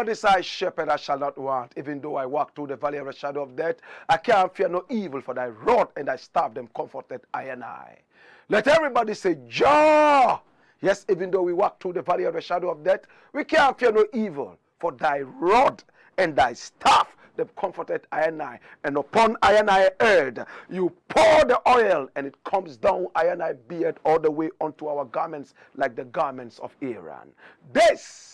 Lord is thy shepherd, I shall not want. Even though I walk through the valley of the shadow of death, I can't fear no evil, for thy rod and thy staff them comforted I and I. Let everybody say, joy. Yes, even though we walk through the valley of the shadow of death, we can't fear no evil, for thy rod and thy staff them comforted I and I. And upon I and I heard, you pour the oil, and it comes down I and I beard all the way onto our garments, like the garments of Aaron. This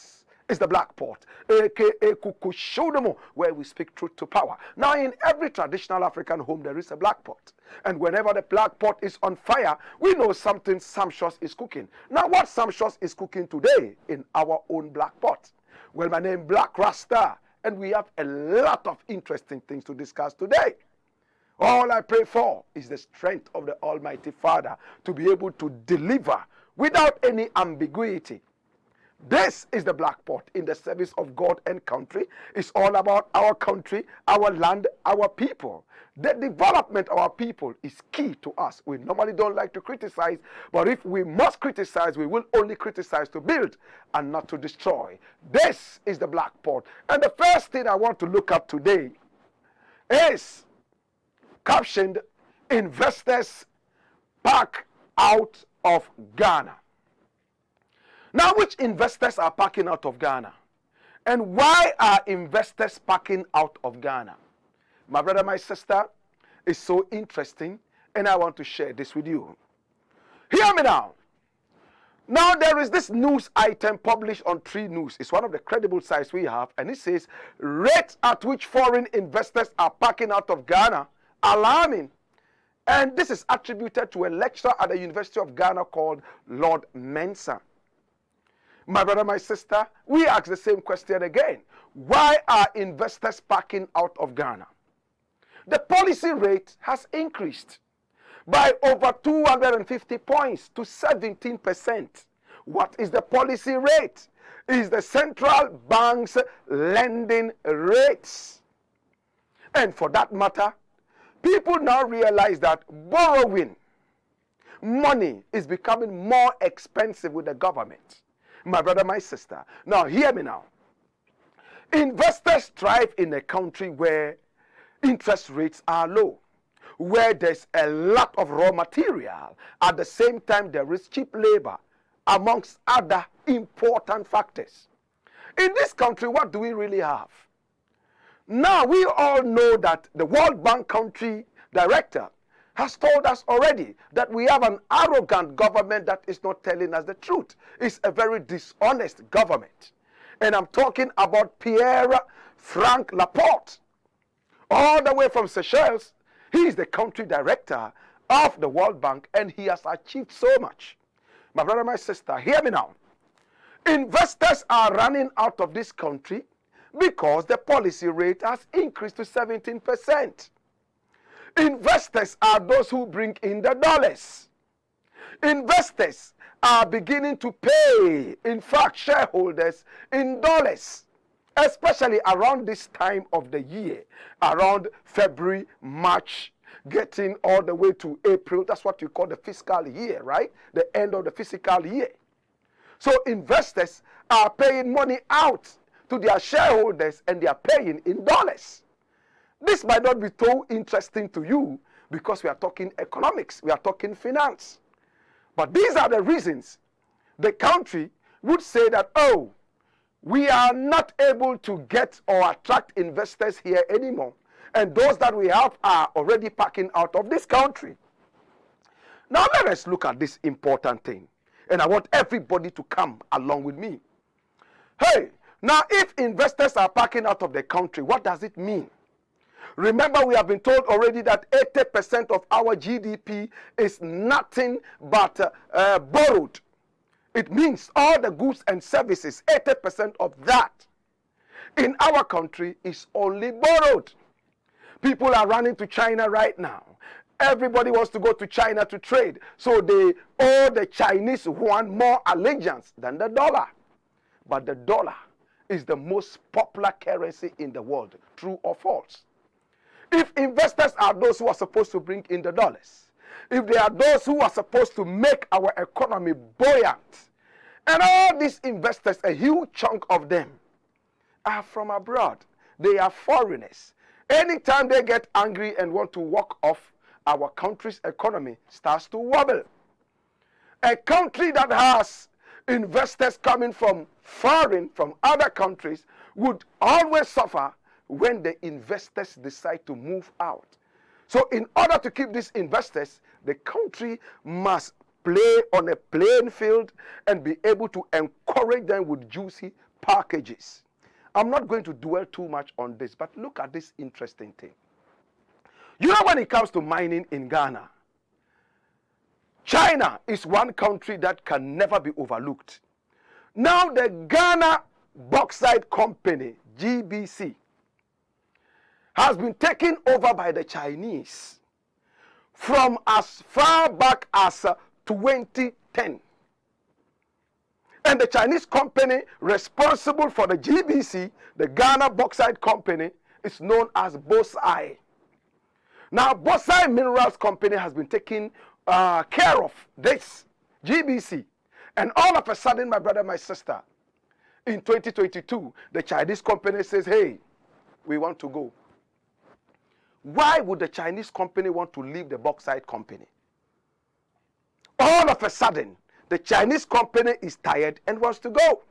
is the black pot, aka Kukushodomo, where we speak truth to power. Now, in every traditional African home, there is a black pot. And whenever the black pot is on fire, we know something sumptuous is cooking. Now, what sumptuous is cooking today in our own black pot? Well, my name is Blakk Rasta, and we have a lot of interesting things to discuss today. All I pray for is the strength of the Almighty Father to be able to deliver without any ambiguity. This is the black pot in the service of God and country. It's all about our country, our land, our people. The development of our people is key to us. We normally don't like to criticize, but if we must criticize, we will only criticize to build and not to destroy. This is the black pot. And the first thing I want to look at today is captioned, investors back out of Ghana. Now, which investors are packing out of Ghana? And why are investors packing out of Ghana? My brother, my sister, it's so interesting, and I want to share this with you. Hear me now. Now, there is this news item published on Tree News. It's one of the credible sites we have, and it says, rates at which foreign investors are packing out of Ghana, alarming. And this is attributed to a lecturer at the University of Ghana called Lord Mensah. My brother, my sister, we ask the same question again. Why are investors packing out of Ghana? The policy rate has increased by over 250 points to 17%. What is the policy rate? Is the central bank's lending rates. And for that matter, people now realize that borrowing money is becoming more expensive with the government. My brother, my sister. Now, hear me now. Investors thrive in a country where interest rates are low, where there's a lot of raw material. At the same time, there is cheap labor, amongst other important factors. In this country, what do we really have? Now, we all know that the World Bank country director has told us already that we have an arrogant government that is not telling us the truth. It's a very dishonest government. And I'm talking about Pierre-Frank Laporte, all the way from Seychelles. He is the country director of the World Bank, and he has achieved so much. My brother, my sister, hear me now. Investors are running out of this country because the policy rate has increased to 17%. Investors are those who bring in the dollars. Investors are beginning to pay, in fact, shareholders in dollars, especially around this time of the year, around February, March, getting all the way to April. That's what you call the fiscal year, right? The end of the fiscal year. So investors are paying money out to their shareholders, and they are paying in dollars. This might not be so interesting to you because we are talking economics, we are talking finance. But these are the reasons the country would say that, oh, we are not able to get or attract investors here anymore. And those that we have are already packing out of this country. Now let us look at this important thing. And I want everybody to come along with me. Hey, now if investors are packing out of the country, what does it mean? Remember, we have been told already that 80% of our GDP is nothing but borrowed. It means all the goods and services, 80% of that in our country is only borrowed. People are running to China right now. Everybody wants to go to China to trade. So they owe the Chinese yuan more allegiance than the dollar. But the dollar is the most popular currency in the world. True or false? If investors are those who are supposed to bring in the dollars, if they are those who are supposed to make our economy buoyant, and all these investors, a huge chunk of them, are from abroad. They are foreigners. Anytime they get angry and want to walk off, our country's economy starts to wobble. A country that has investors coming from foreign, from other countries, would always suffer when the investors decide to move out. So in order to keep these investors, the country must play on a playing field and be able to encourage them with juicy packages. I'm not going to dwell too much on this, but look at this interesting thing. You know, when it comes to mining in Ghana, China is one country that can never be overlooked. Now the Ghana Bauxite Company, GBC, has been taken over by the Chinese from as far back as 2010. And the Chinese company responsible for the GBC, the Ghana Bauxite Company, is known as BOSAI. Now, BOSAI Minerals Company has been taking care of this GBC. And all of a sudden, my brother, my sister, in 2022, the Chinese company says, hey, we want to go. Why would the Chinese company want to leave the bauxite company? All of a sudden, the Chinese company is tired and wants to go.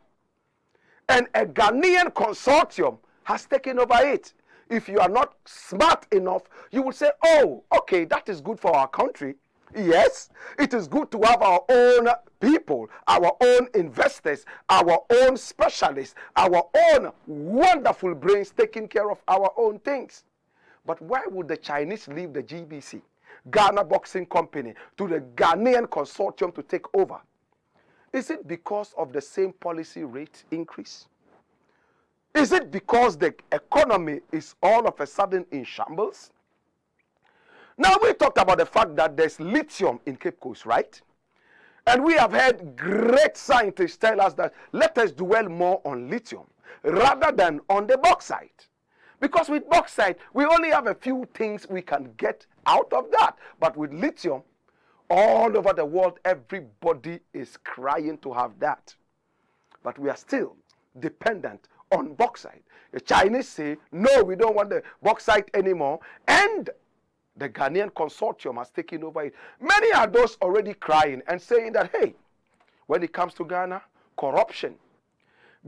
And a Ghanaian consortium has taken over it. If you are not smart enough, you will say, oh, okay, that is good for our country. Yes, it is good to have our own people, our own investors, our own specialists, our own wonderful brains taking care of our own things. But why would the Chinese leave the GBC, Ghana Boxing Company, to the Ghanaian consortium to take over? Is it because of the same policy rate increase? Is it because the economy is all of a sudden in shambles? Now we talked about the fact that there's lithium in Cape Coast, right? And we have heard great scientists tell us that let us dwell more on lithium rather than on the bauxite. Because with bauxite, we only have a few things we can get out of that. But with lithium, all over the world, everybody is crying to have that. But we are still dependent on bauxite. The Chinese say, no, we don't want the bauxite anymore. And the Ghanaian consortium has taken over it. Many are those already crying and saying that, hey, when it comes to Ghana, corruption.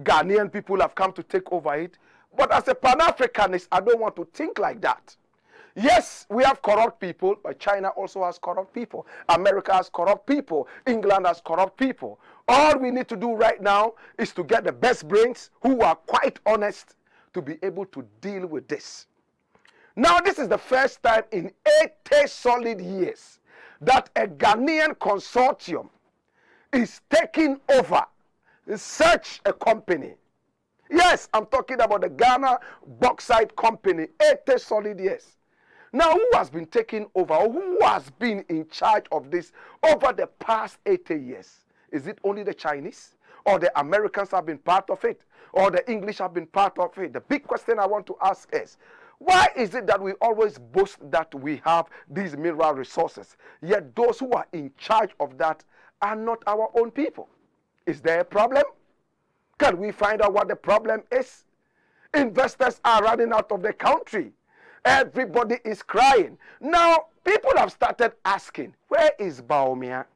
Ghanaian people have come to take over it. But as a Pan-Africanist, I don't want to think like that. Yes, we have corrupt people, but China also has corrupt people. America has corrupt people. England has corrupt people. All we need to do right now is to get the best brains who are quite honest to be able to deal with this. Now, this is the first time in 80 solid years that a Ghanaian consortium is taking over such a company. Yes, I'm talking about the Ghana Bauxite Company, 80 solid years. Now, who has been taking over, or who has been in charge of this over the past 80 years? Is it only the Chinese? Or the Americans have been part of it? Or the English have been part of it? The big question I want to ask is, why is it that we always boast that we have these mineral resources, yet those who are in charge of that are not our own people? Is there a problem? Can we find out what the problem is? Investors are running out of the country. Everybody is crying. Now, people have started asking, where is Baumia?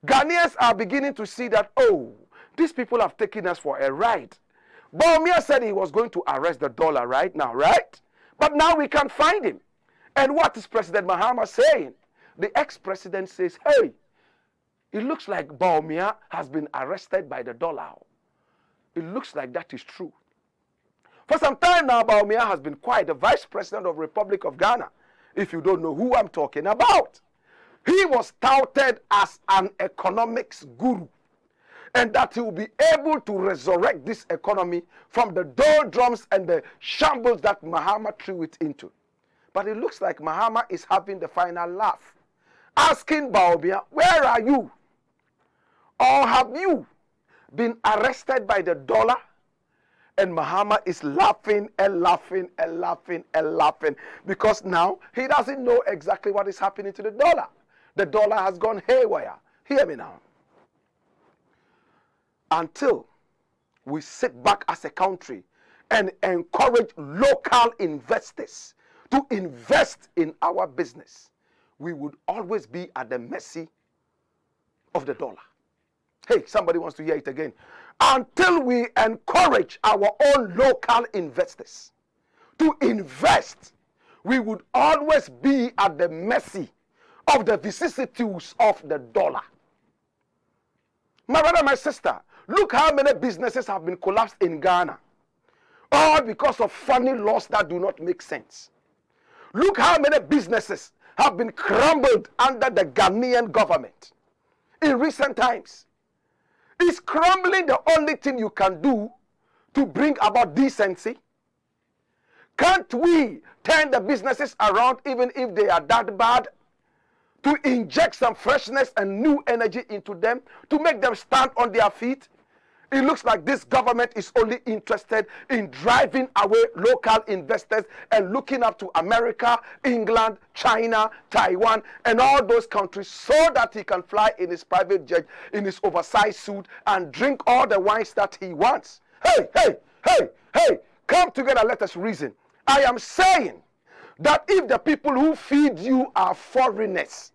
Ghanaians are beginning to see that, oh, these people have taken us for a ride. Baumia said he was going to arrest the dollar right now, right? But now we can't find him. And what is President Mahama saying? The ex-president says, hey, it looks like Bawumia has been arrested by the dollar. It looks like that is true. For some time now, Bawumia has been quiet, the vice president of the Republic of Ghana. If you don't know who I'm talking about. He was touted as an economics guru, and that he will be able to resurrect this economy from the doldrums and the shambles that Mahama threw it into. But it looks like Mahama is having the final laugh, asking Bawumia, where are you? Or have you been arrested by the dollar? And Mahama is laughing and laughing and laughing and laughing, because now he doesn't know exactly what is happening to the dollar. The dollar has gone haywire. Hear me now. Until we sit back as a country and encourage local investors to invest in our business, we would always be at the mercy of the dollar. Hey, somebody wants to hear it again. Until we encourage our own local investors to invest, we would always be at the mercy of the vicissitudes of the dollar. My brother, my sister, look how many businesses have been collapsed in Ghana, all because of funny laws that do not make sense. Look how many businesses have been crumbled under the Ghanaian government in recent times. Is crumbling the only thing you can do to bring about decency? Can't we turn the businesses around even if they are that bad, to inject some freshness and new energy into them, to make them stand on their feet? It looks like this government is only interested in driving away local investors and looking up to America, England, China, Taiwan, and all those countries so that he can fly in his private jet, in his oversized suit, and drink all the wines that he wants. Hey, hey, hey, hey, come together, let us reason. I am saying that if the people who feed you are foreigners,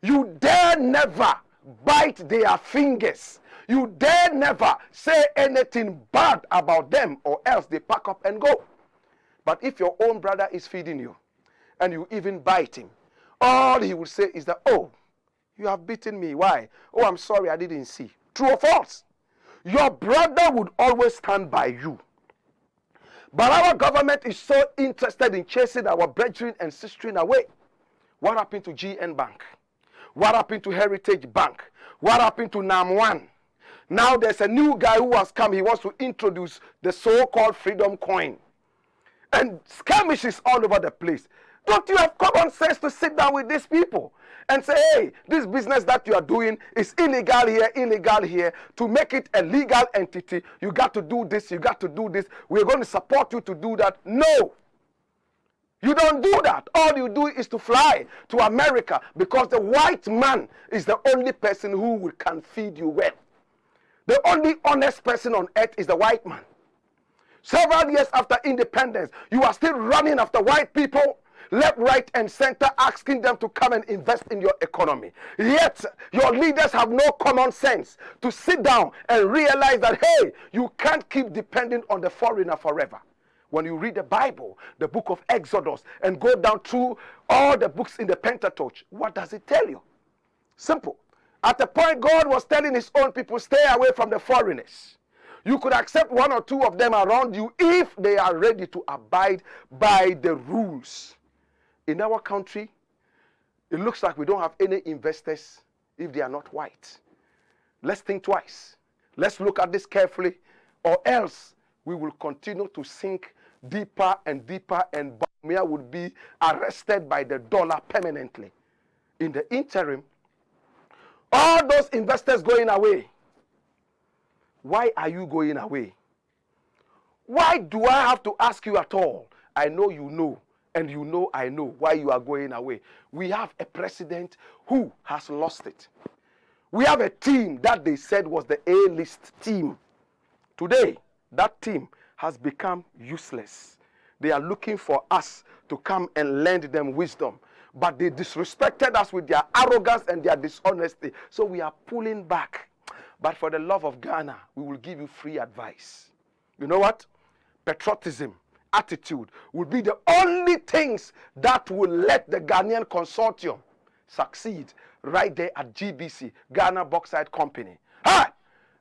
you dare never bite their fingers. You dare never say anything bad about them, or else they pack up and go. But if your own brother is feeding you and you even bite him, all he will say is that, oh, you have beaten me. Why? Oh, I'm sorry, I didn't see. True or false? Your brother would always stand by you. But our government is so interested in chasing our brethren and sisters away. What happened to GN Bank? What happened to Heritage Bank? What happened to NAM1? Now there's a new guy who has come. He wants to introduce the so-called freedom coin. And skirmishes all over the place. Don't you have common sense to sit down with these people and say, hey, this business that you are doing is illegal here, illegal here. To make it a legal entity, you got to do this, you got to do this. We're going to support you to do that. No. You don't do that. All you do is to fly to America, because the white man is the only person who can feed you well. The only honest person on earth is the white man. Several years after independence, you are still running after white people, left, right, and center, asking them to come and invest in your economy. Yet, your leaders have no common sense to sit down and realize that, hey, you can't keep depending on the foreigner forever. When you read the Bible, the book of Exodus, and go down through all the books in the Pentateuch, what does it tell you? Simple. At the point, God was telling his own people, stay away from the foreigners. You could accept one or two of them around you if they are ready to abide by the rules. In our country, it looks like we don't have any investors if they are not white. Let's think twice. Let's look at this carefully, or else we will continue to sink deeper and deeper, and Bawumia would be arrested by the dollar permanently. In the interim, all those investors going away. Why are you going away? Why do I have to ask you at all? I know you know, and you know I know why you are going away. We have a president who has lost it. We have a team that they said was the A-list team. Today, that team has become useless. They are looking for us to come and lend them wisdom. But they disrespected us with their arrogance and their dishonesty. So we are pulling back. But for the love of Ghana, we will give you free advice. You know what? Patriotism attitude will be the only things that will let the Ghanaian consortium succeed right there at GBC, Ghana Bauxite Company. Hi!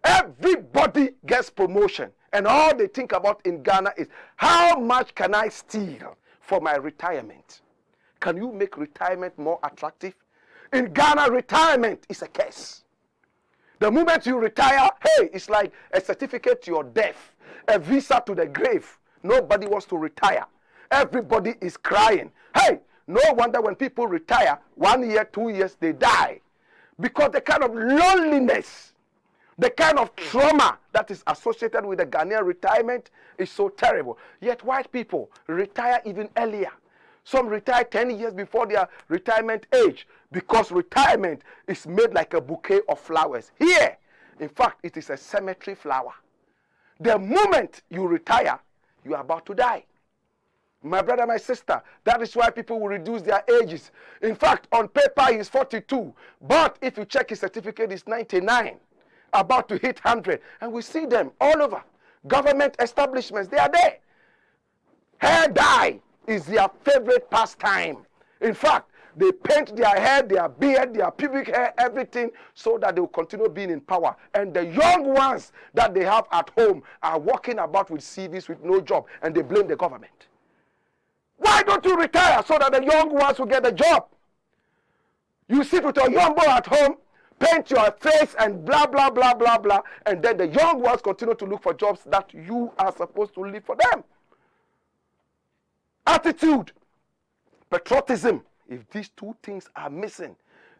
Everybody gets promotion, and all they think about in Ghana is, how much can I steal for my retirement? Can you make retirement more attractive? In Ghana, retirement is a curse. The moment you retire, hey, it's like a certificate to your death, a visa to the grave. Nobody wants to retire. Everybody is crying. Hey, no wonder when people retire, 1 year, 2 years, they die. Because the kind of loneliness, the kind of trauma that is associated with the Ghanaian retirement is so terrible. Yet white people retire even earlier. Some retire 10 years before their retirement age, because retirement is made like a bouquet of flowers. Here, in fact, it is a cemetery flower. The moment you retire, you are about to die. My brother, my sister, that is why people will reduce their ages. In fact, on paper, he's 42. But if you check his certificate, he's 99. About to hit 100. And we see them all over. Government establishments, they are there. Hair dye is their favorite pastime. In fact, they paint their hair, their beard, their pubic hair, everything, so that they will continue being in power. And the young ones that they have at home are walking about with CVs with no job, and they blame the government. Why don't you retire so that the young ones will get a job? You sit with your young boy at home, paint your face and blah, blah, blah, blah, blah, and then the young ones continue to look for jobs that you are supposed to leave for them. Attitude, patriotism. If these two things are missing,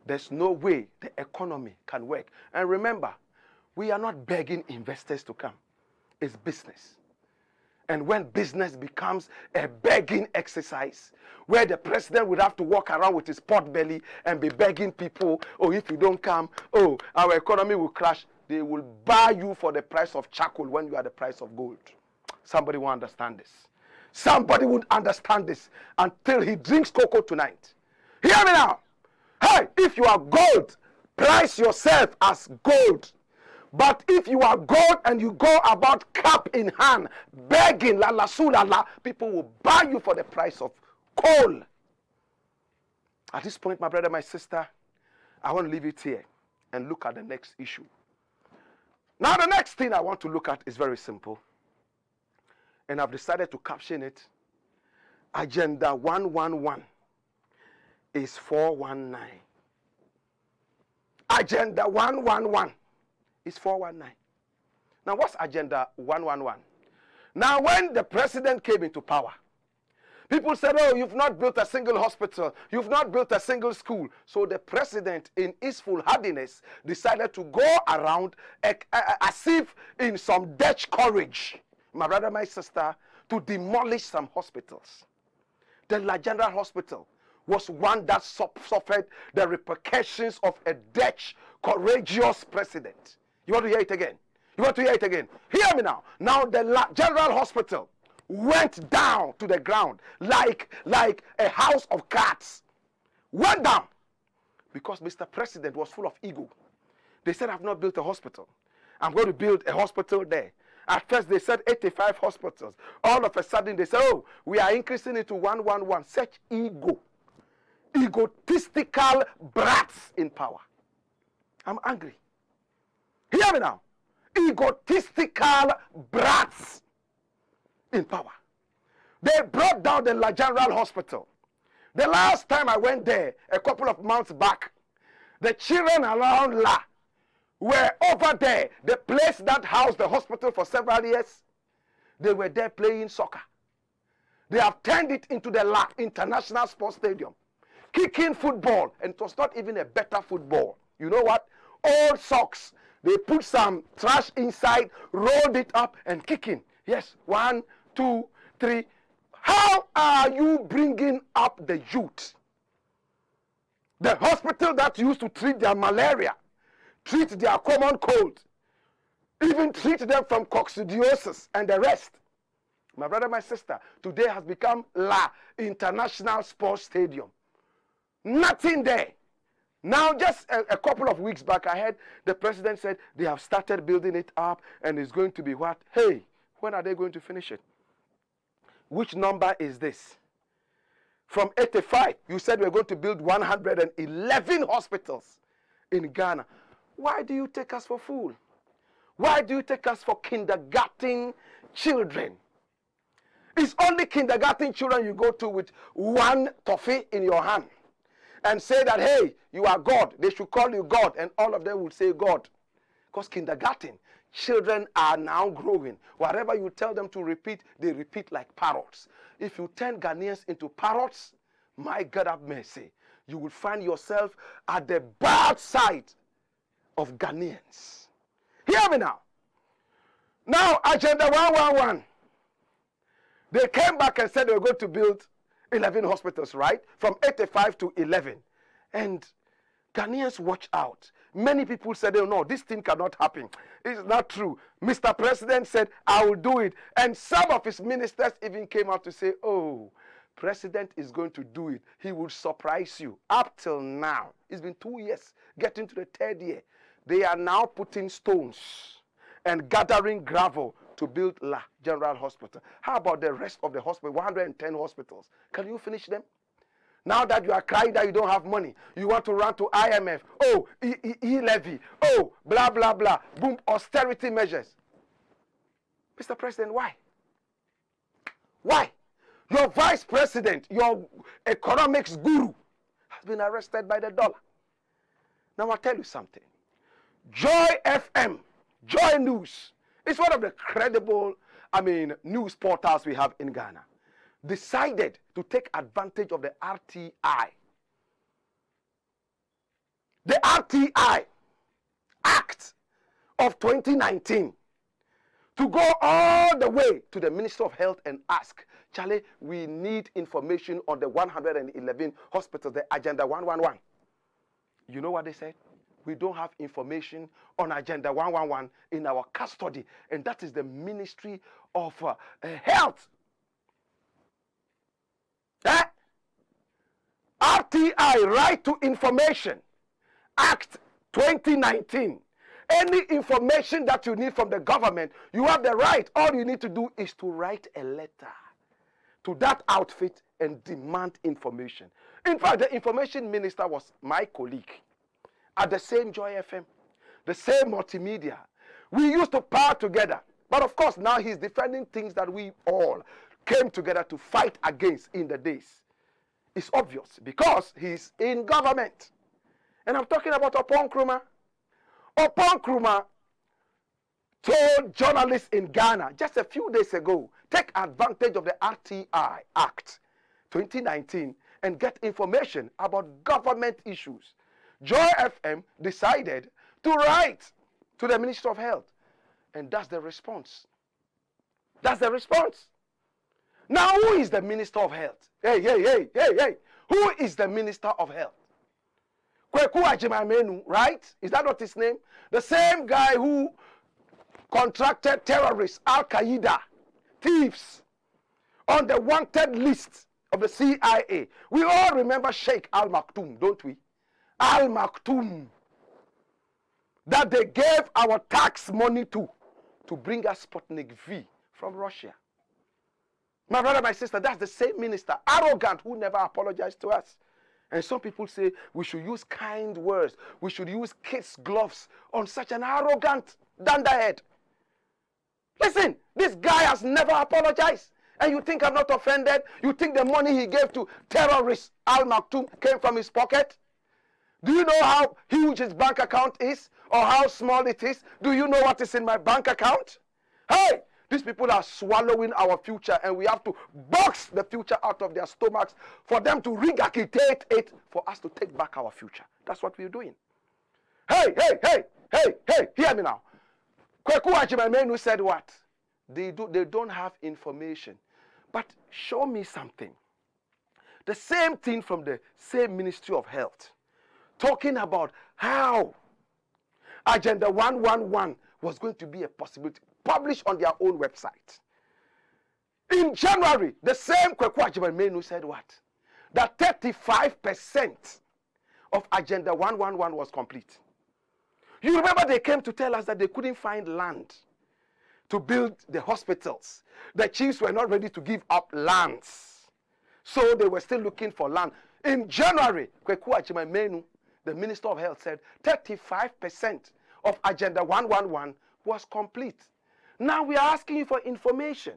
there's no way the economy can work. And remember, we are not begging investors to come. It's business. And when business becomes a begging exercise, where the president would have to walk around with his pot belly and be begging people, oh, if you don't come, oh, our economy will crash, they will buy you for the price of charcoal when you are the price of gold. Somebody will understand this. Somebody would understand this until he drinks cocoa tonight. Hear me now. Hey, if you are gold, price yourself as gold. But if you are gold and you go about cap in hand, begging, la la su la la, people will buy you for the price of coal. At this point, my brother, my sister, I want to leave it here and look at the next issue. Now, the next thing I want to look at is very simple. And I've decided to caption it, Agenda 111 is 419. Agenda 111 is 419. Now, what's Agenda 111? Now, when the president came into power, people said, oh, you've not built a single hospital. You've not built a single school. So the president, in his foolhardiness, decided to go around as if in some Dutch courage, my brother, my sister, to demolish some hospitals. The La General Hospital was one that suffered the repercussions of a Dutch courageous president. You want to hear it again? You want to hear it again? Hear me now. Now the La General Hospital went down to the ground like a house of cards. Went down because Mr. President was full of ego. They said, I've not built a hospital. I'm going to build a hospital there. At first, they said 85 hospitals. All of a sudden, they said, oh, we are increasing it to 111. Such ego. Egotistical brats in power. I'm angry. Hear me now. Egotistical brats in power. They brought down the La General Hospital. The last time I went there, a couple of months back, the children around La were over there, the place that housed the hospital for several years. They were there playing soccer. They have turned it into the La International Sports Stadium, kicking football, and it was not even a better football. You know what? Old socks. They put some trash inside, rolled it up, and kicking. Yes, 1, 2, 3. How are you bringing up the youth? The hospital that used to treat their malaria, treat their common cold, even treat them from coccidiosis and the rest. My brother, my sister, today has become La International Sports Stadium. Nothing there. Now, just a couple of weeks back, I heard the president said they have started building it up and it's going to be what? Hey, when are they going to finish it? Which number is this? From 85, you said we're going to build 111 hospitals in Ghana. Why do you take us for fool? Why do you take us for kindergarten children? It's only kindergarten children you go to with one toffee in your hand and say that, hey, you are God. They should call you God, and all of them will say God. Because kindergarten children are now growing. Whatever you tell them to repeat, they repeat like parrots. If you turn Ghanaians into parrots, my God have mercy, you will find yourself at the bad side of Ghanaians. Hear me now. Now, Agenda 111. They came back and said they were going to build 11 hospitals, right? From 85 to 11. And Ghanaians, watch out. Many people said, oh, no, this thing cannot happen. It's not true. Mr. President said, I will do it. And some of his ministers even came out to say, oh, President is going to do it. He will surprise you. Up till now, it's been 2 years, getting to the third year. They are now putting stones and gathering gravel to build La General Hospital. How about the rest of the hospital, 110 hospitals? Can you finish them? Now that you are crying that you don't have money, you want to run to IMF. Oh, E-levy. Oh, blah, blah, blah. Boom, austerity measures. Mr. President, why? Why? Your vice president, your economics guru, has been arrested by the dollar. Now I'll tell you something. Joy FM, Joy News, is one of the credible, news portals we have in Ghana. Decided to take advantage of the RTI. The RTI Act of 2019 to go all the way to the Minister of Health and ask, Charlie, we need information on the 111 hospitals, the Agenda 111. You know what they said? We don't have information on Agenda 111 in our custody, and that is the Ministry of Health. RTI, Right to Information Act 2019. Any information that you need from the government, you have the right. All you need to do is to write a letter to that outfit and demand information. In fact, the information minister was my colleague at the same Joy FM, the same multimedia. We used to power together. But of course, now he's defending things that we all came together to fight against in the days. It's obvious because he's in government. And I'm talking about Opon Nkrumah. Opon Nkrumah told journalists in Ghana just a few days ago, take advantage of the RTI Act 2019 and get information about government issues. Joy FM decided to write to the Minister of Health. And that's the response. That's the response. Now, who is the Minister of Health? Hey. Who is the Minister of Health? Kweku Agyeman, right? Is that not his name? The same guy who contracted terrorists, Al-Qaeda, thieves, on the wanted list of the CIA. We all remember Sheikh Al-Maktoum, don't we? Al-Maktoum, that they gave our tax money to bring us Sputnik V from Russia. My brother, my sister, that's the same minister, arrogant, who never apologized to us. And some people say we should use kind words. We should use kids' gloves on such an arrogant dunderhead. Listen, this guy has never apologized. And you think I'm not offended? You think the money he gave to terrorist Al Maktoum came from his pocket? Do you know how huge his bank account is or how small it is? Do you know what is in my bank account? Hey, these people are swallowing our future, and we have to box the future out of their stomachs for them to regurgitate it for us to take back our future. That's what we're doing. Hey, hear me now. Kweku Agyeman said what? They don't have information. But show me something. The same thing from the same Ministry of Health, talking about how Agenda 111 was going to be a possibility, published on their own website. In January, the same Kweku Agyeman said what? That 35% of Agenda 111 was complete. You remember they came to tell us that they couldn't find land to build the hospitals. The chiefs were not ready to give up lands. So they were still looking for land. In January, Kweku Agyeman, the Minister of Health, said 35% of Agenda 111 was complete. Now we are asking you for information.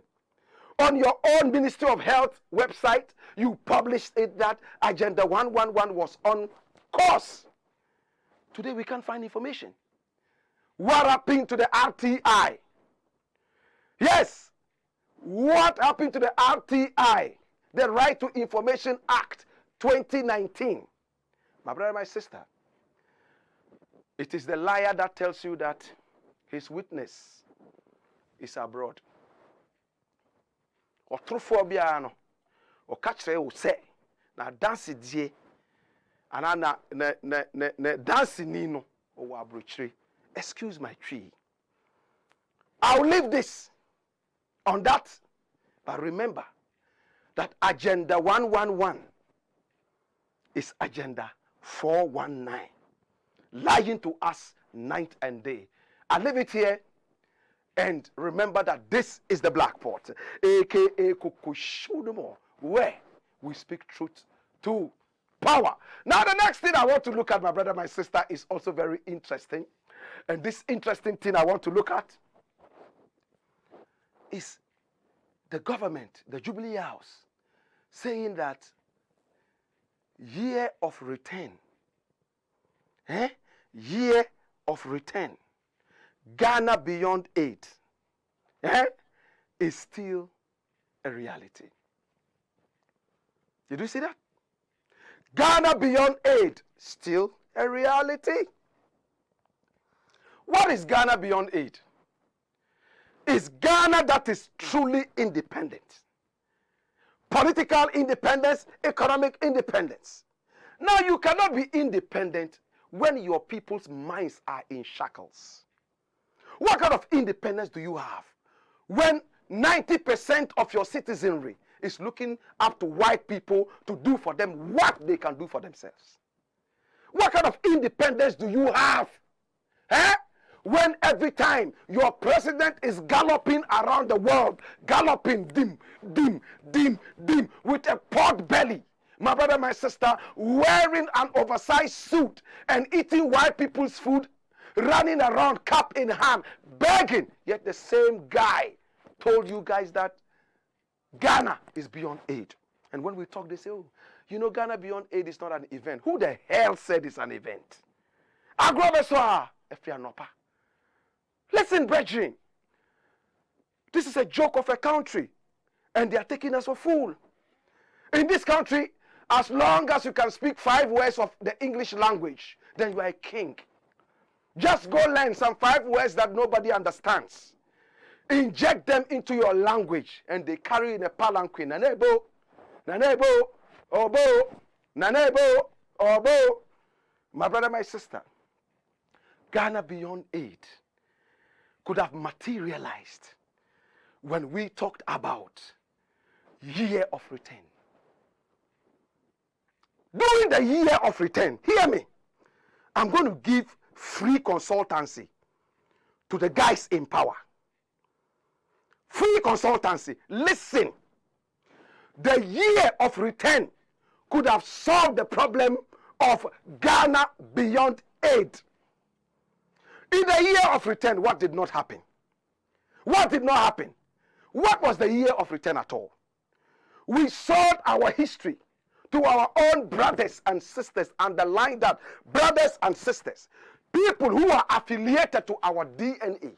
On your own Ministry of Health website, you published it that Agenda 111 was on course. Today we can't find information. What happened to the RTI? Yes, what happened to the RTI? The Right to Information Act 2019. My brother, my sister, it is the liar that tells you that his witness is abroad. Otrophobia no o kachre o se na dance die ana na dance ni no o wa abrochire. Excuse my tree. I'll leave this on that, but remember that Agenda 111 is Agenda 419, lying to us night and day. I leave it here. And remember that this is the Black Pot, aka Kukushudumo, where we speak truth to power. Now, the next thing I want to look at, my brother, my sister, is also very interesting. And this interesting thing I want to look at is the government, the Jubilee House, saying that year of return, year of return, Ghana beyond aid is still a reality. Did you see that? Ghana beyond aid, still a reality. What is Ghana beyond aid? It's Ghana that is truly independent. Political independence, economic independence. Now you cannot be independent when your people's minds are in shackles. What kind of independence do you have when 90% of your citizenry is looking up to white people to do for them what they can do for themselves? What kind of independence do you have when every time your president is galloping around the world, galloping dim, dim, dim, dim, with a pot belly, my brother, my sister, wearing an oversized suit and eating white people's food, running around cap in hand, begging. Yet the same guy told you guys that Ghana is beyond aid. And when we talk, they say, oh, you know, Ghana beyond aid is not an event. Who the hell said it's an event? Listen, brethren. This is a joke of a country. And they are taking us for fool. In this country, as long as you can speak 5 words of the English language, then you are a king. Just go learn some 5 words that nobody understands. Inject them into your language, and they carry in a palanquin. Nanebo, nanebo, obo, nanebo, obo. My brother, my sister, Ghana beyond aid could have materialized when we talked about year of return. During the year of return, hear me, I'm going to give free consultancy to the guys in power. Free consultancy. Listen, the year of return could have solved the problem of Ghana beyond aid. In the year of return, what did not happen? What did not happen? What was the year of return at all? We sold our history to our own brothers and sisters. Underline that, brothers and sisters, people who are affiliated to our DNA,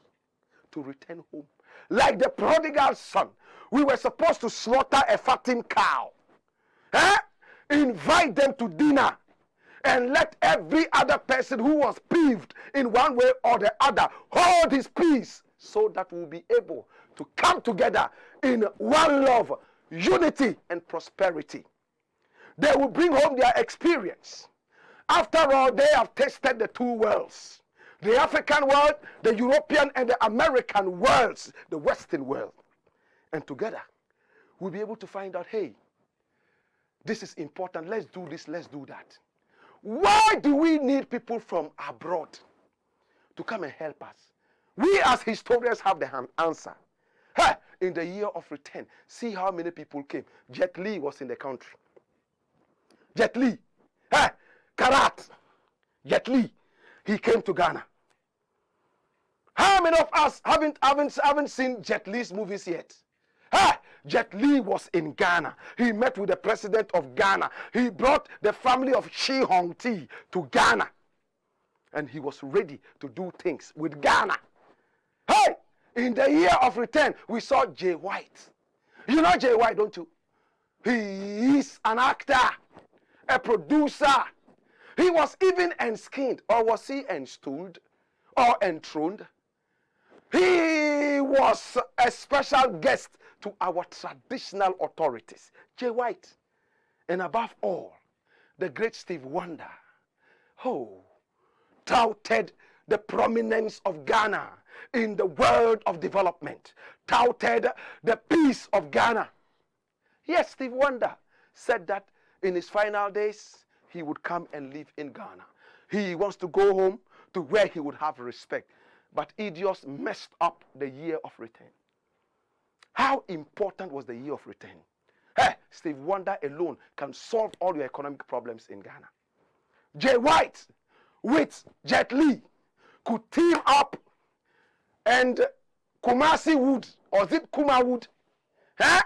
to return home. Like the prodigal son, we were supposed to slaughter a fattened cow, invite them to dinner, and let every other person who was peeved in one way or the other hold his peace, so that we'll be able to come together in one love, unity, and prosperity. They will bring home their experience. After all, they have tasted the 2 worlds. The African world, the European and the American worlds, the Western world. And together, we'll be able to find out, hey, this is important, let's do this, let's do that. Why do we need people from abroad to come and help us? We as historians have the answer. Hey, in the year of return, see how many people came. Jet Li was in the country. Jet Li. Hey, Karat. Jet Li. He came to Ghana. How many of us haven't seen Jet Li's movies yet? Hey, Jet Li was in Ghana. He met with the president of Ghana. He brought the family of Shi Hong Ti to Ghana. And he was ready to do things with Ghana. Hey, in the year of return, we saw Jay White. You know Jay White, don't you? He is an actor, a producer. He was even enskinned, or was he enstooled or enthroned? He was a special guest to our traditional authorities. Jay White. And above all, the great Steve Wonder, who touted the prominence of Ghana in the world of development, touted the peace of Ghana. Yes, Steve Wonder said that in his final days, he would come and live in Ghana. He wants to go home to where he would have respect. But idiots messed up the year of return. How important was the year of return? Hey, Steve Wonder alone can solve all your economic problems in Ghana. Jay White with Jet Li could team up, and Kumasi wood, or is it Kuma wood? Huh?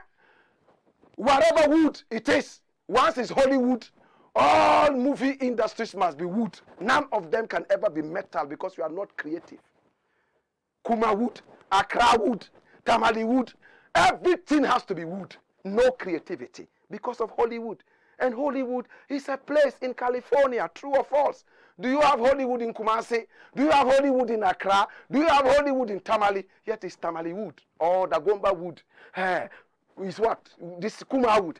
Whatever wood it is, once it's Hollywood, all movie industries must be wood. None of them can ever be metal because you are not creative. Kuma wood, Accra wood, Tamale wood, everything has to be wood. No creativity because of Hollywood. And Hollywood is a place in California, true or false? Do you have Hollywood in Kumasi? Do you have Hollywood in Accra? Do you have Hollywood in Tamale? Yet it's Tamale wood or Dagomba wood. Is what? This Kuma wood.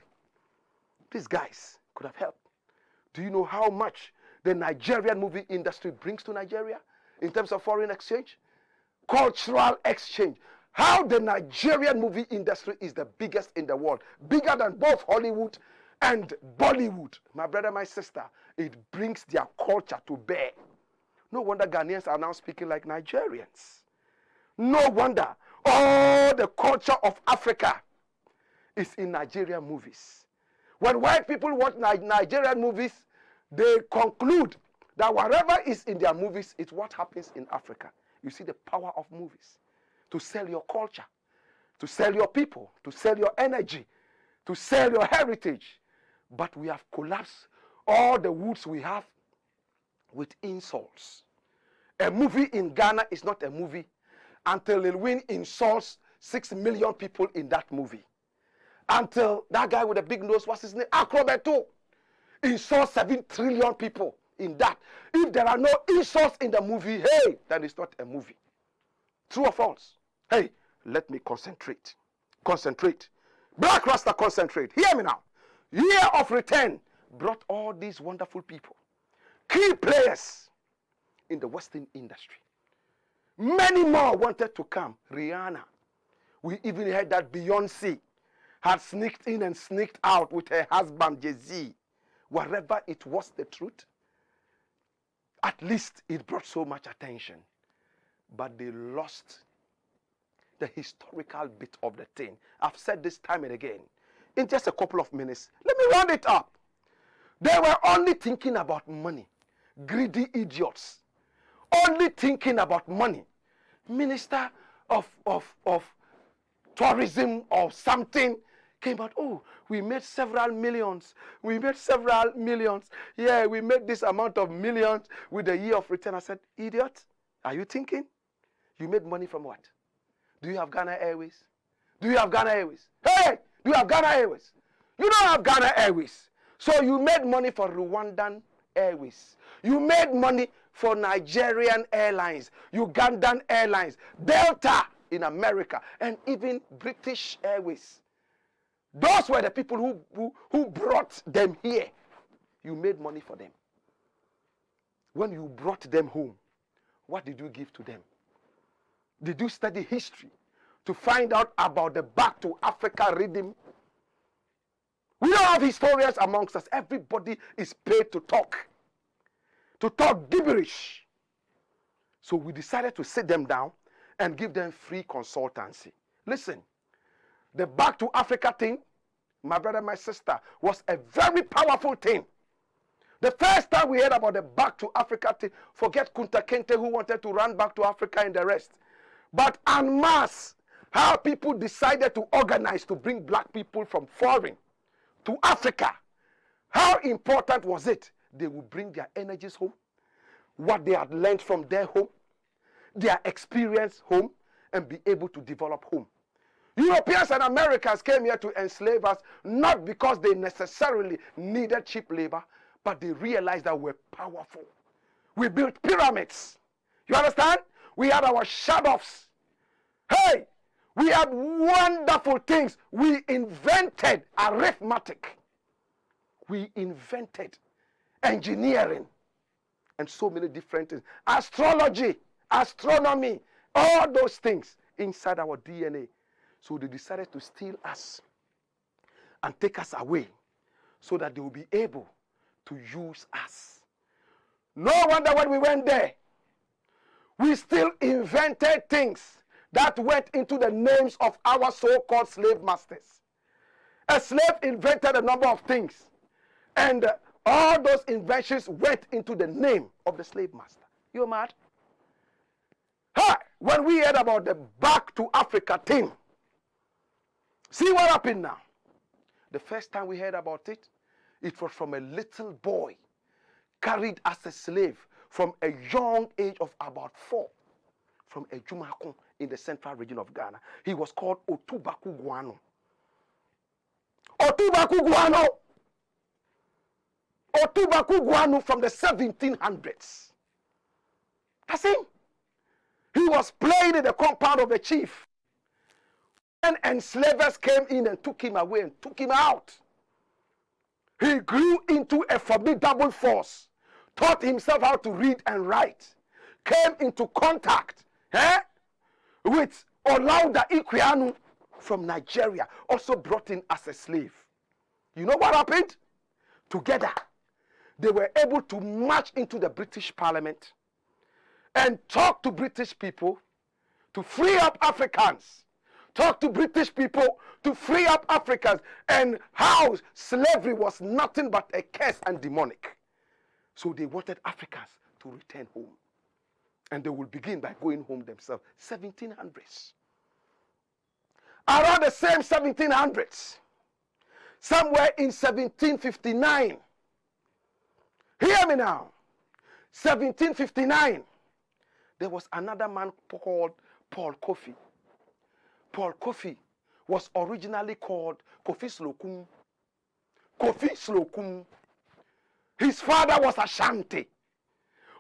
These guys could have helped. Do you know how much the Nigerian movie industry brings to Nigeria in terms of foreign exchange? Cultural exchange. How the Nigerian movie industry is the biggest in the world. Bigger than both Hollywood and Bollywood. My brother, my sister, it brings their culture to bear. No wonder Ghanaians are now speaking like Nigerians. No wonder all the culture of Africa is in Nigerian movies. When white people watch Nigerian movies, they conclude that whatever is in their movies is what happens in Africa. You see the power of movies to sell your culture, to sell your people, to sell your energy, to sell your heritage. But we have collapsed all the woods we have with insults. A movie in Ghana is not a movie until Lil Wayne insults 6 million people in that movie. Until that guy with the big nose, what's his name? Akrobeto, insults 7 trillion people in that. If there are no insults in the movie, hey, then it's not a movie. True or false? Hey, let me concentrate. Concentrate. Blakk Rasta, concentrate. Hear me now. Year of return brought all these wonderful people, key players in the Western industry. Many more wanted to come. Rihanna. We even heard that Beyonce had sneaked in and sneaked out with her husband Jay-Z. Wherever it was the truth, at least it brought so much attention. But they lost the historical bit of the thing. I've said this time and again. In just a couple of minutes, let me round it up. They were only thinking about money. Greedy idiots. Only thinking about money. Minister of tourism or something came out, oh, we made several millions. We made several millions. Yeah, we made this amount of millions with the year of return. I said, idiot, are you thinking? You made money from what? Do you have Ghana Airways? Do you have Ghana Airways? Hey, do you have Ghana Airways? You don't have Ghana Airways. So you made money for Rwandan Airways. You made money for Nigerian Airlines, Ugandan Airlines, Delta in America, and even British Airways. Those were the people who brought them here. You made money for them. When you brought them home, what did you give to them? Did you study history to find out about the Back to Africa rhythm? We don't have historians amongst us. Everybody is paid to talk gibberish. So we decided to sit them down and give them free consultancy. Listen, the Back to Africa thing, my brother, my sister, was a very powerful thing. The first time we heard about the Back to Africa thing, forget Kunta Kinte who wanted to run back to Africa and the rest. But en masse, how people decided to organize to bring black people from foreign to Africa. How important was it? They would bring their energies home, what they had learned from their home, their experience home, and be able to develop home. Europeans and Americans came here to enslave us, not because they necessarily needed cheap labor, but they realized that we're powerful. We built pyramids. You understand? We had our shadows. Hey, we had wonderful things. We invented arithmetic. We invented engineering and so many different things. Astrology, astronomy, all those things inside our DNA. So they decided to steal us and take us away so that they will be able to use us. No wonder when we went there, we still invented things that went into the names of our so-called slave masters. A slave invented a number of things, and all those inventions went into the name of the slave master. You mad? Hi, when we heard about the Back to Africa thing, see what happened now. The first time we heard about it, it was from a little boy carried as a slave from a young age of about 4 from Ejumakun in the central region of Ghana. He was called Otubaku Guano. Otubaku Guano! Otubaku Guano from the 1700s. That's him. He was playing in the compound of the chief. When enslavers came in and took him away and took him out, he grew into a formidable force, taught himself how to read and write, came into contact with Olauda Ikweanu from Nigeria, also brought in as a slave. You know what happened? Together, they were able to march into the British Parliament and talk to British people to free up Africans. Talk to British people to free up Africans, and how slavery was nothing but a curse and demonic. So they wanted Africans to return home. And they will begin by going home themselves. 1700s. Around the same 1700s, somewhere in 1759, hear me now, 1759, there was another man called Paul Kofi. Paul Kofi was originally called Kofi Slokum. Kofi Slokum. His father was Ashanti,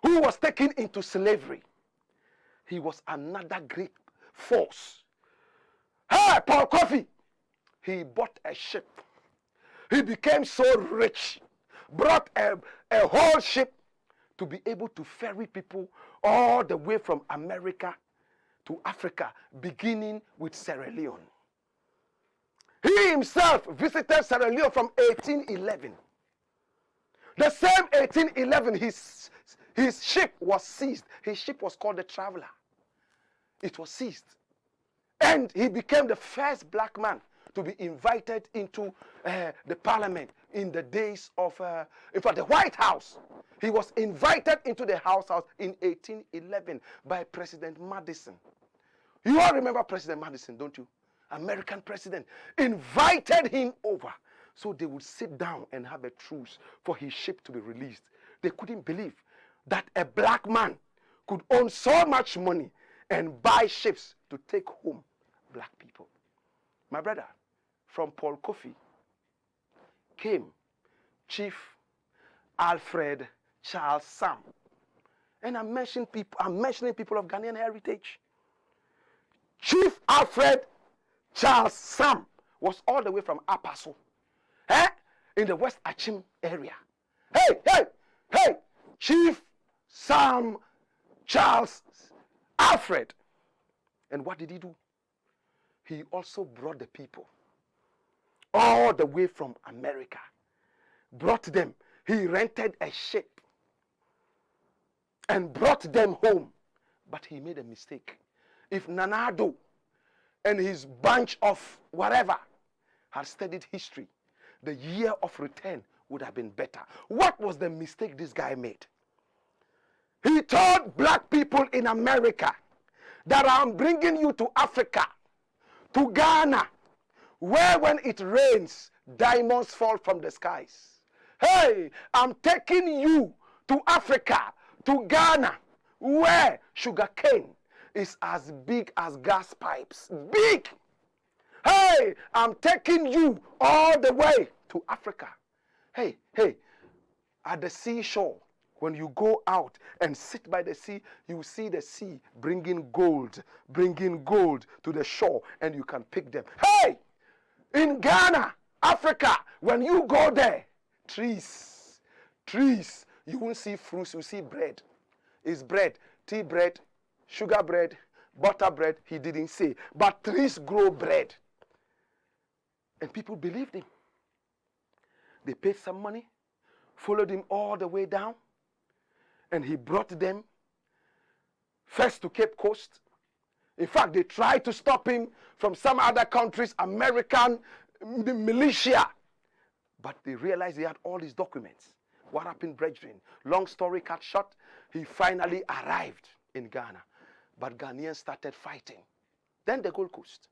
who was taken into slavery. He was another great force. Hey, Paul Kofi! He bought a ship. He became so rich, brought a whole ship to be able to ferry people all the way from America to Africa, beginning with Sierra Leone. He himself visited Sierra Leone from 1811. The same 1811, his ship was seized. His ship was called the Traveler. It was seized. And he became the first black man to be invited into the parliament in the days of, in fact, the White House. He was invited into the House in 1811 by President Madison. You all remember President Madison, don't you? American president invited him over so they would sit down and have a truce for his ship to be released. They couldn't believe that a black man could own so much money and buy ships to take home black people. My brother, from Paul Kofi came Chief Alfred Charles Sam. And I'm mentioning people of Ghanaian heritage. Chief Alfred Charles Sam was all the way from Apaso, in the West Achim area. Hey, Chief Sam Charles Alfred. And what did he do? He also brought the people all the way from America. Brought them. He rented a ship and brought them home. But he made a mistake. if Nanado and his bunch of whatever had studied history, the year of return would have been better. What was the mistake this guy made? He told black people in America that I'm bringing you to Africa, to Ghana, where when it rains, diamonds fall from the skies. Hey, I'm taking you to Africa, to Ghana, where sugar cane is as big as gas pipes. Big! Hey, I'm taking you all the way to Africa. Hey, at the seashore, when you go out and sit by the sea, you see the sea bringing gold to the shore, and you can pick them. Hey, in Ghana, Africa, when you go there, trees, you won't see fruits, you see bread. It's bread, tea bread, sugar bread, butter bread, he didn't say. But trees grow bread. And people believed him. They paid some money, followed him all the way down, and he brought them first to Cape Coast. In fact, they tried to stop him from some other countries, American militia. But they realized he had all his documents. What happened, brethren? Long story cut short, he finally arrived in Ghana. But Ghanaians started fighting. Then the Gold Coast.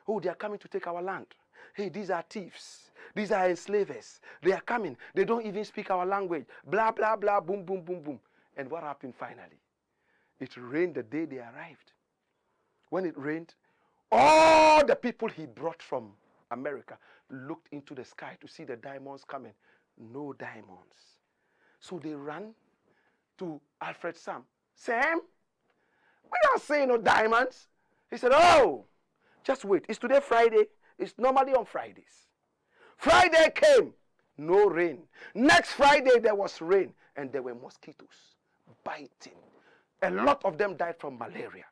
Oh, they are coming to take our land. Hey, these are thieves. These are enslavers. They are coming. They don't even speak our language. Blah, blah, blah, boom, boom, boom, boom. And what happened finally? It rained the day they arrived. When it rained, all the people he brought from America looked into the sky to see the diamonds coming. No diamonds. So they ran to Alfred Sam. Sam, we don't see no diamonds. He said, oh, just wait. It's today Friday. It's normally on Fridays. Friday came, no rain. Next Friday there was rain, and there were mosquitoes biting. A lot of them died from malaria.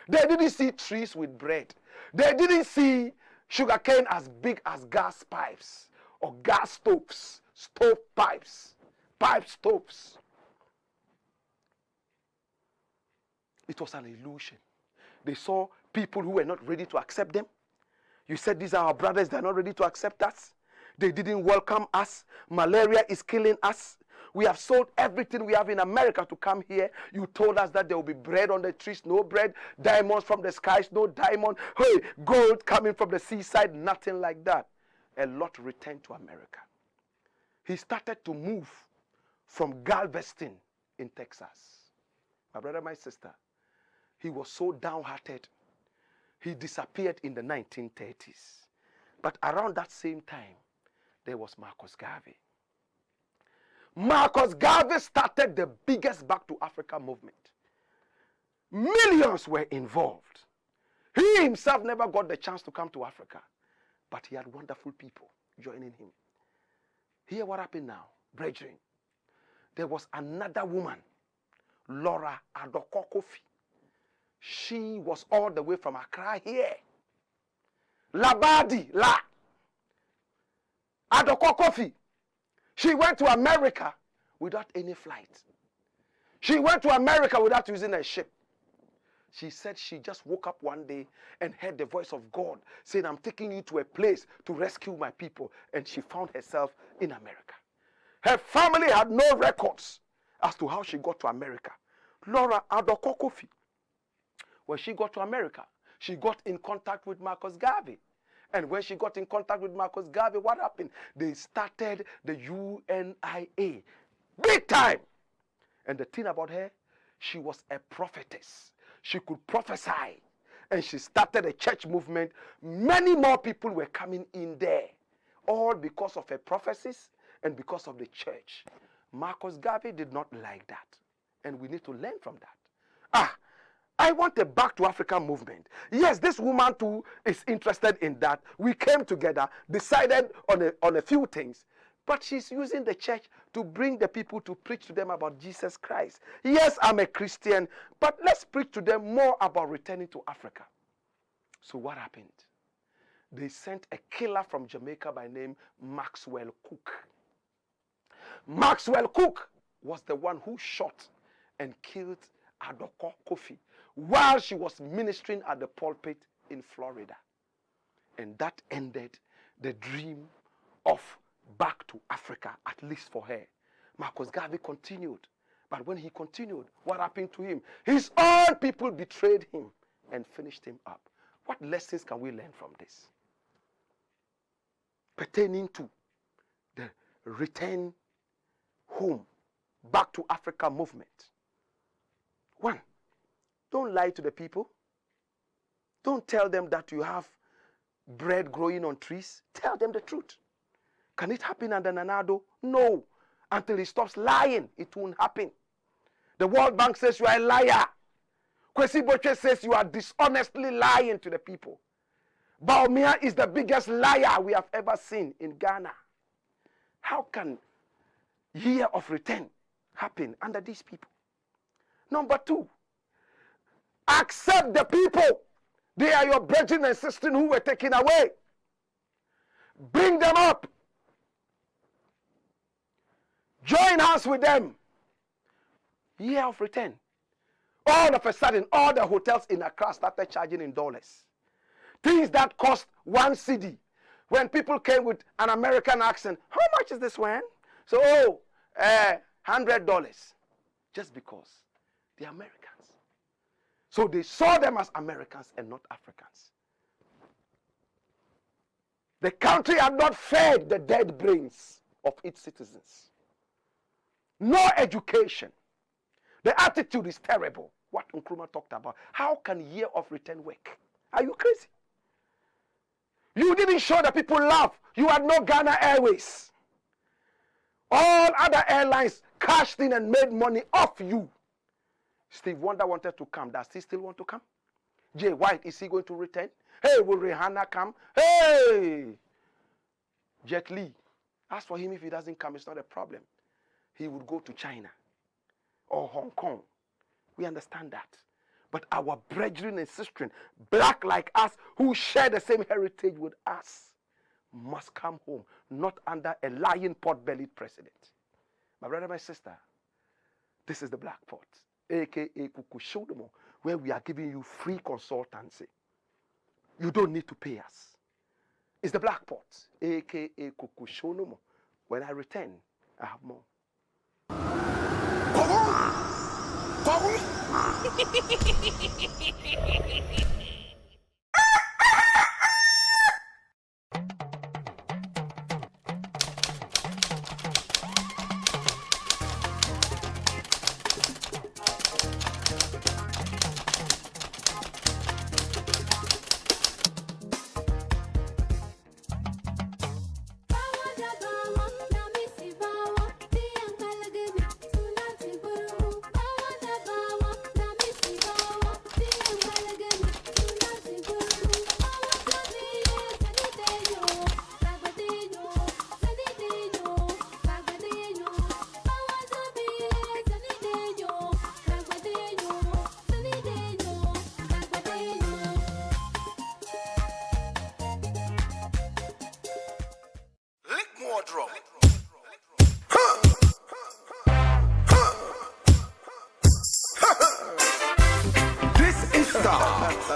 They didn't see trees with bread. They didn't see sugarcane as big as gas pipes or gas stoves, stove pipes, pipe stoves. It was an illusion. They saw people who were not ready to accept them. You said these are our brothers, they're not ready to accept us. They didn't welcome us. Malaria is killing us. We have sold everything we have in America to come here. You told us that there will be bread on the trees, no bread. Diamonds from the skies, no diamond. Hey, gold coming from the seaside, nothing like that. A lot returned to America. He started to move from Galveston in Texas. My brother, my sister, he was so downhearted. He disappeared in the 1930s. But around that same time, there was Marcus Garvey. Marcus Garvey started the biggest Back to Africa movement. Millions were involved. He himself never got the chance to come to Africa, but he had wonderful people joining him. Hear what happened now, brethren. There was another woman, Laura Adoko Kofi. She was all the way from Accra here. Labadi, La. Adoko Kofi. She went to America without any flight. She went to America without using a ship. She said she just woke up one day and heard the voice of God saying, I'm taking you to a place to rescue my people. And she found herself in America. Her family had no records as to how she got to America. Laura Adoko Kofi. When she got to America, she got in contact with Marcus Garvey. And when she got in contact with Marcus Garvey, what happened? They started the UNIA. Big time! And the thing about her, she was a prophetess. She could prophesy. And she started a church movement. Many more people were coming in there. All because of her prophecies and because of the church. Marcus Garvey did not like that. And we need to learn from that. I want a Back to Africa movement. Yes, this woman too is interested in that. We came together, decided on a few things. But she's using the church to bring the people to preach to them about Jesus Christ. Yes, I'm a Christian, but let's preach to them more about returning to Africa. So what happened? They sent a killer from Jamaica by name Maxwell Cook. Maxwell Cook was the one who shot and killed Adoko Kofi while she was ministering at the pulpit in Florida. And that ended the dream of back to Africa, at least for her. Marcus Garvey continued. But when he continued, what happened to him? His own people betrayed him and finished him up. What lessons can we learn from this? Pertaining to the return home, back to Africa movement. One, don't lie to the people. Don't tell them that you have bread growing on trees. Tell them the truth. Can it happen under Nanado? No. Until he stops lying, it won't happen. The World Bank says you are a liar. Kwesi Boche says you are dishonestly lying to the people. Baumia is the biggest liar we have ever seen in Ghana. How can year of return happen under these people? Number two, accept the people. They are your brethren and sisters who were taken away. Bring them up. Join hands with them. Year of return. All of a sudden, all the hotels in Accra started charging in dollars. Things that cost 1 cedi. When people came with an American accent, how much is this one? So, $100. Just because they're Americans. So they saw them as Americans and not Africans. The country had not fed the dead brains of its citizens. No education. The attitude is terrible. What Nkrumah talked about. How can year of return work? Are you crazy? You didn't show the people love. You had no Ghana Airways. All other airlines cashed in and made money off you. Steve Wonder wanted to come. Does he still want to come? Jay White, is he going to return? Hey, will Rihanna come? Hey! Jet Li. As for him, if he doesn't come, it's not a problem. He would go to China or Hong Kong. We understand that. But our brethren and sisters, black like us, who share the same heritage with us, must come home, not under a lying pot-bellied president. My brother, my sister, this is the Black Pot, aka Kukushodomo, where we are giving you free consultancy. You don't need to pay us. It's the Black Pot, aka Kukushodomo. When I return, I have more.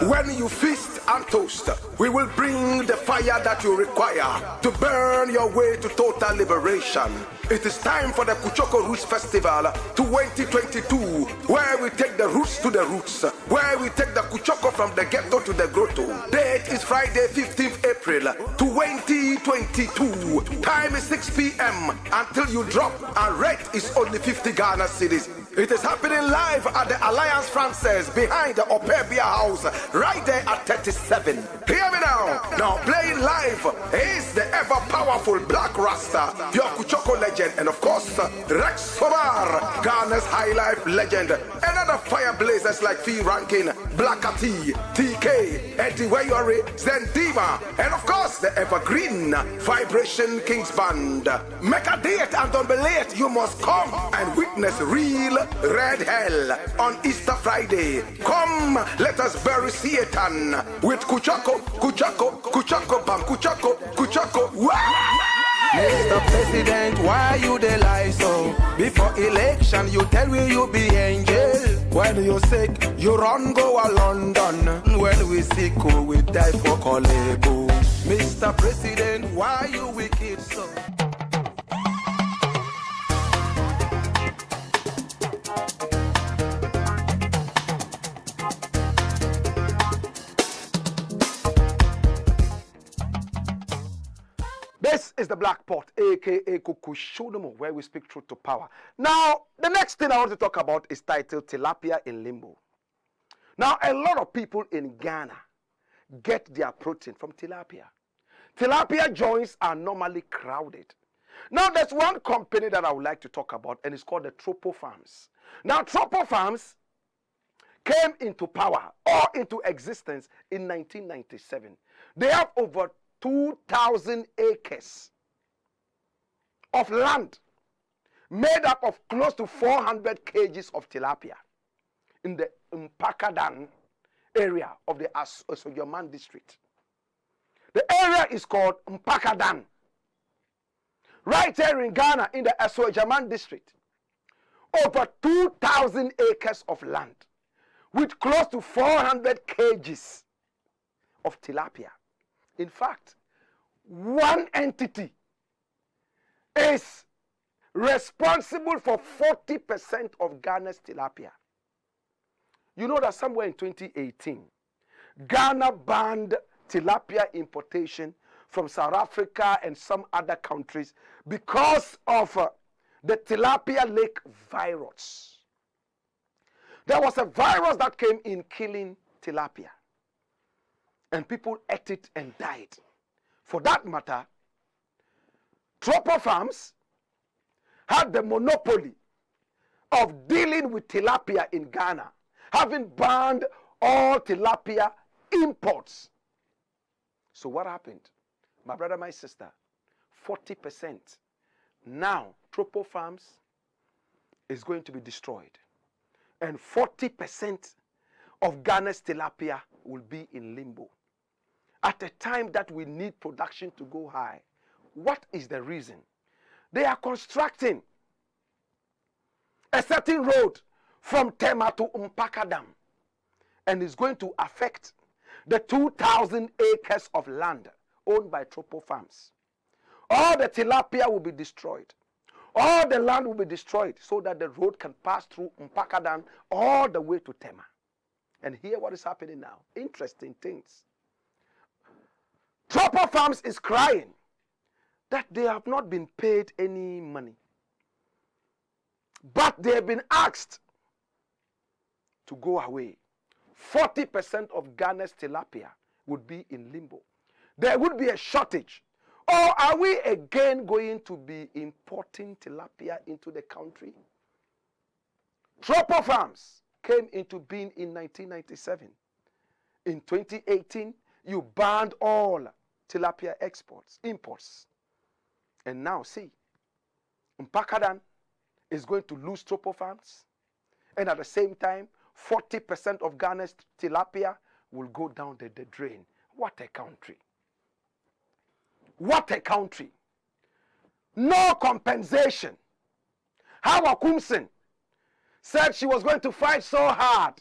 When you feast and toast, we will bring the fire that you require to burn your way to total liberation. It is time for the Kuchoko Roots Festival 2022, where we take the roots to the roots, where we take the Kuchoko from the ghetto to the grotto. Date is Friday, 15th April 2022. Time is 6 p.m. until you drop, and rate is only 50 Ghana cedis. It is happening live at the Alliance Francaise behind the Opebia House, right there at 37. Hear me now. Now playing live is the ever-powerful Blakk Rasta, your Kuchoko legend, and of course, Rex Somar, Ghana's high life legend, and other fireblazers like Fee Rankin, Blakka T, TK, Eddie Wayori, Zendima, and of course, the evergreen Vibration Kings Band. Make a date and don't be late. You must come and witness real red hell on Easter Friday. Come, let us bury Satan with Kuchoko, Kuchoko, Kuchoko, Bam, Kuchoko, Kuchoko. Mr. President, why you dey lie so? Before election, you tell me you be angel. When you sick, you run go a London. When we sick, oh, we die for Kolebo. Mr. President, why you wicked so? This is the Black Pot, aka Kukushunumu, where we speak truth to power. Now, the next thing I want to talk about is titled Tilapia in Limbo. Now, a lot of people in Ghana get their protein from tilapia. Tilapia joints are normally crowded. Now, there's one company that I would like to talk about, and it's called the Tropo Farms. Now, Tropo Farms came into power or into existence in 1997. They have over 2,000 acres of land made up of close to 400 kgs of tilapia in the Mpakadan area of the Asoyaman district. The area is called Mpakadan. Right here in Ghana, in the Asoyaman district, over 2,000 acres of land with close to 400 kgs of tilapia. In fact, one entity is responsible for 40% of Ghana's tilapia. You know that somewhere in 2018, Ghana banned tilapia importation from South Africa and some other countries because of the tilapia lake virus. There was a virus that came in killing tilapia, and people ate it and died. For that matter, Tropo Farms had the monopoly of dealing with tilapia in Ghana, having banned all tilapia imports. So what happened? My brother, my sister, 40%. Now, Tropo Farms is going to be destroyed. And 40% of Ghana's tilapia will be in limbo. At a time that we need production to go high. What is the reason? They are constructing a certain road from Tema to Mpakadam, and it's going to affect the 2,000 acres of land owned by Tropo Farms. All the tilapia will be destroyed. All the land will be destroyed so that the road can pass through Mpakadam all the way to Tema. And hear what is happening now. Interesting things. Tropo Farms is crying that they have not been paid any money. But they have been asked to go away. 40% of Ghana's tilapia would be in limbo. There would be a shortage. Or are we again going to be importing tilapia into the country? Tropo Farms came into being in 1997. In 2018, you banned all tilapia imports. And now, see, Mpakadan is going to lose Tropo Farms. And at the same time, 40% of Ghana's tilapia will go down the drain. What a country. What a country. No compensation. Hawa Kumsin said she was going to fight so hard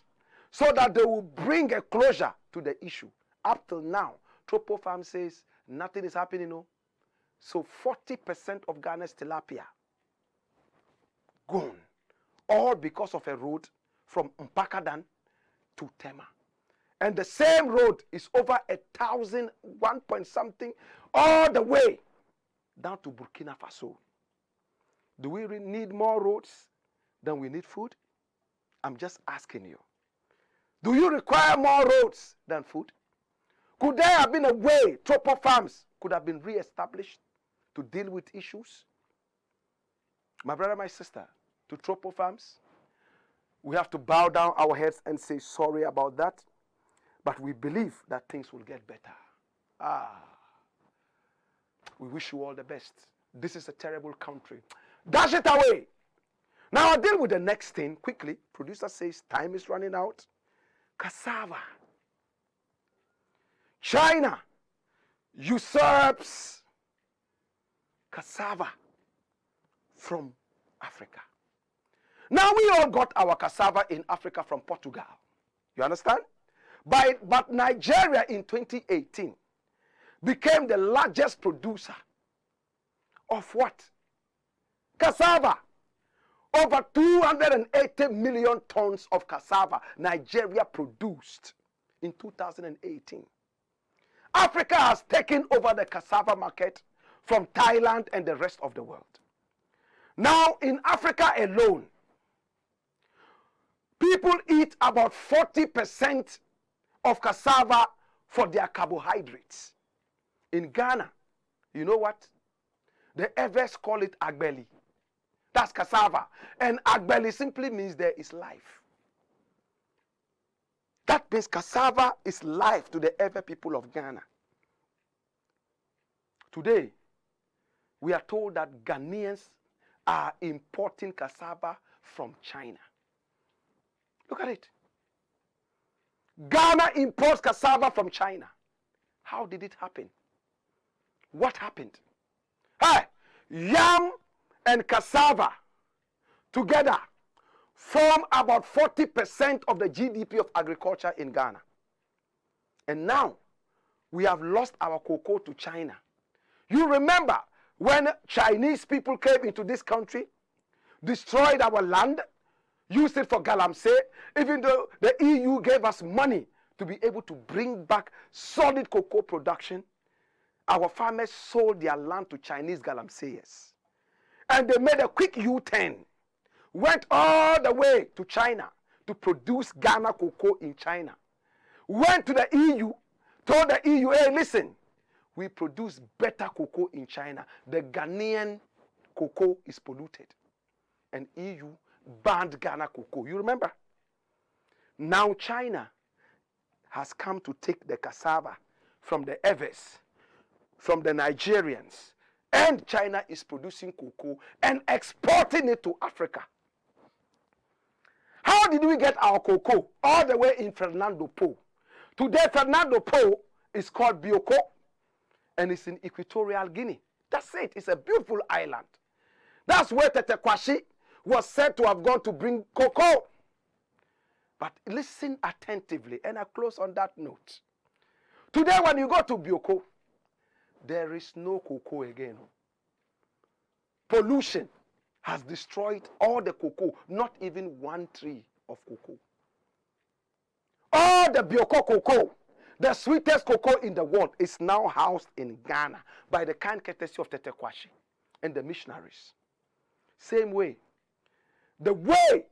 so that they will bring a closure to the issue. Up till now, Tropo Farm says nothing is happening. No. So 40% of Ghana's tilapia gone. All because of a road from Mpakadan to Tema. And the same road is over 1,000, 1 point something, all the way down to Burkina Faso. Do we really need more roads than we need food? I'm just asking you. Do you require more roads than food? Could there have been a way Tropo Farms could have been re-established to deal with issues? My brother, my sister, to Tropo Farms, we have to bow down our heads and say sorry about that. But we believe that things will get better. We wish you all the best. This is a terrible country. Dash it away. Now I'll deal with the next thing quickly. Producer says time is running out. Cassava. China usurps cassava from Africa. Now we all got our cassava in Africa from Portugal. You understand? But Nigeria in 2018 became the largest producer of what? Cassava. Over 280 million tons of cassava Nigeria produced in 2018. Africa has taken over the cassava market from Thailand and the rest of the world. Now in Africa alone, people eat about 40% of cassava for their carbohydrates. In Ghana, you know what? The Evers call it agbeli. That's cassava. And agbeli simply means there is life. That means cassava is life to the Ever people of Ghana. Today, we are told that Ghanaians are importing cassava from China. Look at it. Ghana imports cassava from China. How did it happen? What happened? Hey, yam and cassava together form about 40% of the GDP of agriculture in Ghana. And now, we have lost our cocoa to China. You remember when Chinese people came into this country, destroyed our land, used it for galamsey, even though the EU gave us money to be able to bring back solid cocoa production, our farmers sold their land to Chinese galamseyers. And they made a quick U-turn, went all the way to China to produce Ghana cocoa in China. Went to the EU, told the EU, hey, listen, we produce better cocoa in China. The Ghanaian cocoa is polluted. And EU banned Ghana cocoa. You remember? Now China has come to take the cassava from the Evers, from the Nigerians, and China is producing cocoa and exporting it to Africa. How did we get our cocoa? All the way in Fernando Po. Today, Fernando Po is called Bioko, and it's in Equatorial Guinea. That's it. It's a beautiful island. That's where Tetekwashi was said to have gone to bring cocoa. But listen attentively, and I close on that note. Today, when you go to Bioko, there is no cocoa again. Pollution has destroyed all the cocoa, not even one tree of cocoa. All the Bioko cocoa, the sweetest cocoa in the world, is now housed in Ghana by the kind courtesy of Tetekwashi and the missionaries. Same way, the way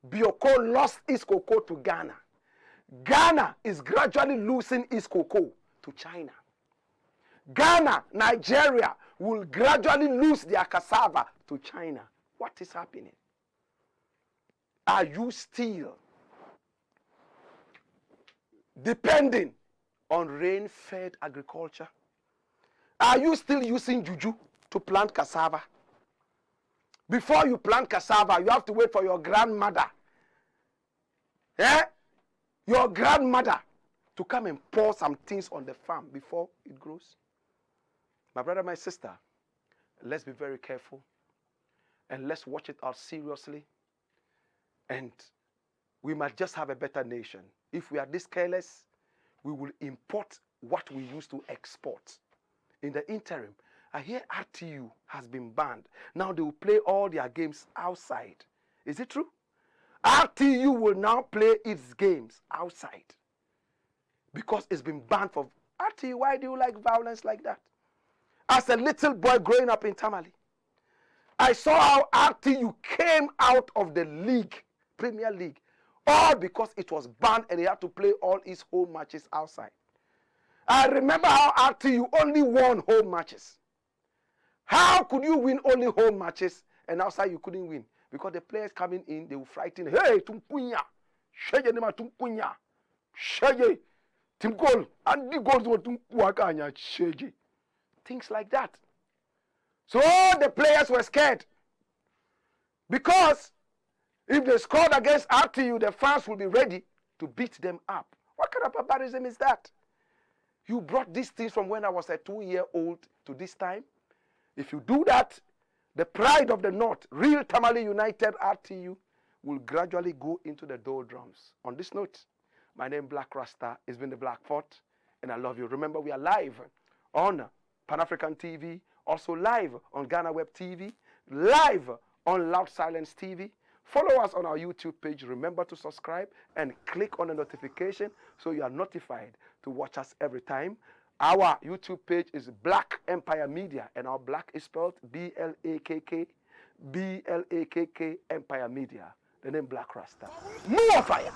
Bioko lost its cocoa to Ghana, Ghana is gradually losing its cocoa to China. Ghana, Nigeria will gradually lose their cassava to China. What is happening? Are you still depending on rain-fed agriculture? Are you still using juju to plant cassava? Before you plant cassava, you have to wait for your grandmother. Your grandmother to come and pour some things on the farm before it grows. My brother, my sister, let's be very careful and let's watch it out seriously. And we might just have a better nation. If we are this careless, we will import what we used to export. In the interim, I hear RTU has been banned. Now they will play all their games outside. Is it true? RTU will now play its games outside because it's been banned for RTU. Why do you like violence like that? As a little boy growing up in Tamale, I saw how RTU came out of the league, Premier League, all because it was banned and they had to play all its home matches outside. I remember how RTU only won home matches. How could you win only home matches and outside you couldn't win? Because the players coming in, they will frighten. Hey, tumpunya, sheye nema tumpunya, sheye, tim goal, and the goals were tumpuakanya sheye. Things like that. So all the players were scared. Because if they scored against RTU, the fans will be ready to beat them up. What kind of barbarism is that? You brought these things from when I was a 2-year-old to this time. If you do that, the pride of the North, real Tamale United RTU, will gradually go into the doldrums. On this note, my name is Blakk Rasta. It's been the Black Fort, and I love you. Remember, we are live on Pan-African TV, also live on Ghana Web TV, live on Loud Silence TV. Follow us on our YouTube page. Remember to subscribe and click on the notification so you are notified to watch us every time. Our YouTube page is Black Empire Media, and our Black is spelled B-L-A-K-K, B-L-A-K-K Empire Media. The name Blakk Rasta. More fire!